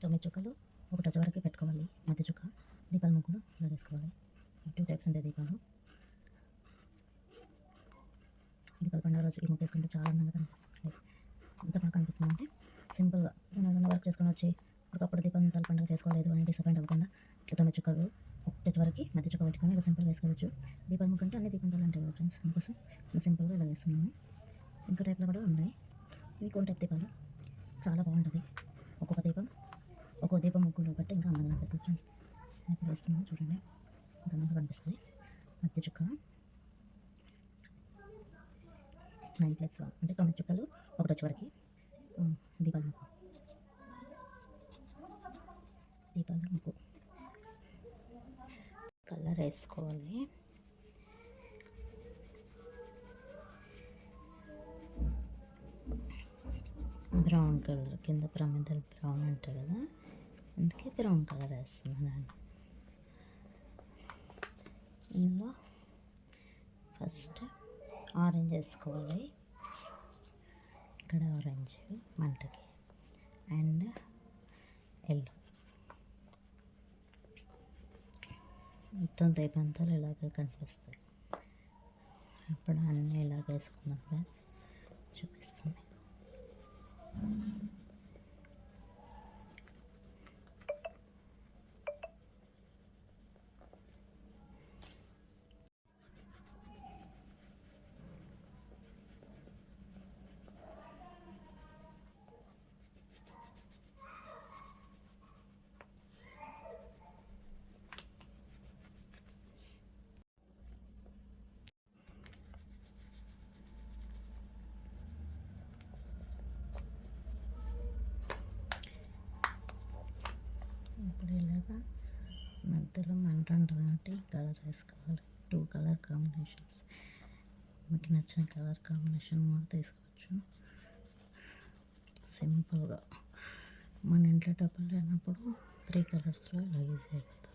తొమ్మిది చుక్కలు ఒకటి వచ్చే వరకు పెట్టుకోవాలి. మధ్య చుక్క దీపాల ముగ్గులు ఇలా వేసుకోవాలి. 2 టైప్స్ ఉంటాయి దీపాలు. దీపాల పండుగ రోజు ఈ ముగ్గు వేసుకుంటే చాలా అందంగా కనిపిస్తుంది. ఎంత బాగా కనిపిస్తుందంటే సింపుల్గా ఏదైనా వర్క్ చేసుకొని వచ్చి ఒకప్పుడు దీపాల పండుగ చేసుకోలేదు అని డిసప్పాయింట్ అవ్వకుండా ఇట్లా 9 చుక్కలు ఒకటి వరకు మధ్య చుక్క పెట్టుకొని ఇలా సింపుల్గా వేసుకోవచ్చు. దీపాల ముగ్గు అంటే అన్ని దీపాలు ఉంటాయి కదా ఫ్రెండ్స్, అందుకోసం ఇలా సింపుల్గా ఇలా వేస్తున్నాము. ఇంకో టైప్లో కూడా ఉన్నాయి. ఇవి కోన్ టైప్ దీపాలు, చాలా బాగుంటుంది. ఒక్కొక్క దీపం ముగ్గులో పెడితే ఇంకా అందంగా కనిపిస్తుంది ఫ్రెండ్స్. ఇప్పుడు వేస్తున్నాము చూడండి, ఎంత అందంగా కనిపిస్తుంది. మధ్య చుక్క 9+1 అంటే 9 చుక్కలు ఒకటి వచ్చే వరకు దీపాల ముగ్గు కలర్ వేసుకోవాలి. బ్రౌన్ కలర్ కింద ప్రమిదలు బ్రౌన్ ఉంటుంది కదా, అందుకే బ్రౌన్ కలర్ వేస్తున్నాను. ఇందులో ఫస్ట్ ఆరెంజ్ వేసుకోవాలి. ఇక్కడ ఆరెంజ్ మంటకి అండ్ ఎల్లో మొత్తం దీపంతాలు ఇలాగే కనిపిస్తాయి. ఇప్పుడు అన్నీ ఇలాగ వేసుకుందాం ఫ్రెండ్స్, చూపిస్తాం మీకు. ఇప్పుడు ఇలాగా మధ్యలో మంట ఉంటుంది కాబట్టి కలర్ వేసుకోవాలి. 2 కలర్ కాంబినేషన్స్, మీకు నచ్చిన కలర్ కాంబినేషన్ కూడా తీసుకోవచ్చు. సింపుల్గా మన ఇంట్లో డబ్బులు లేనప్పుడు 3 కలర్స్లో ఇలా ఈజీ అయిపోతుంది.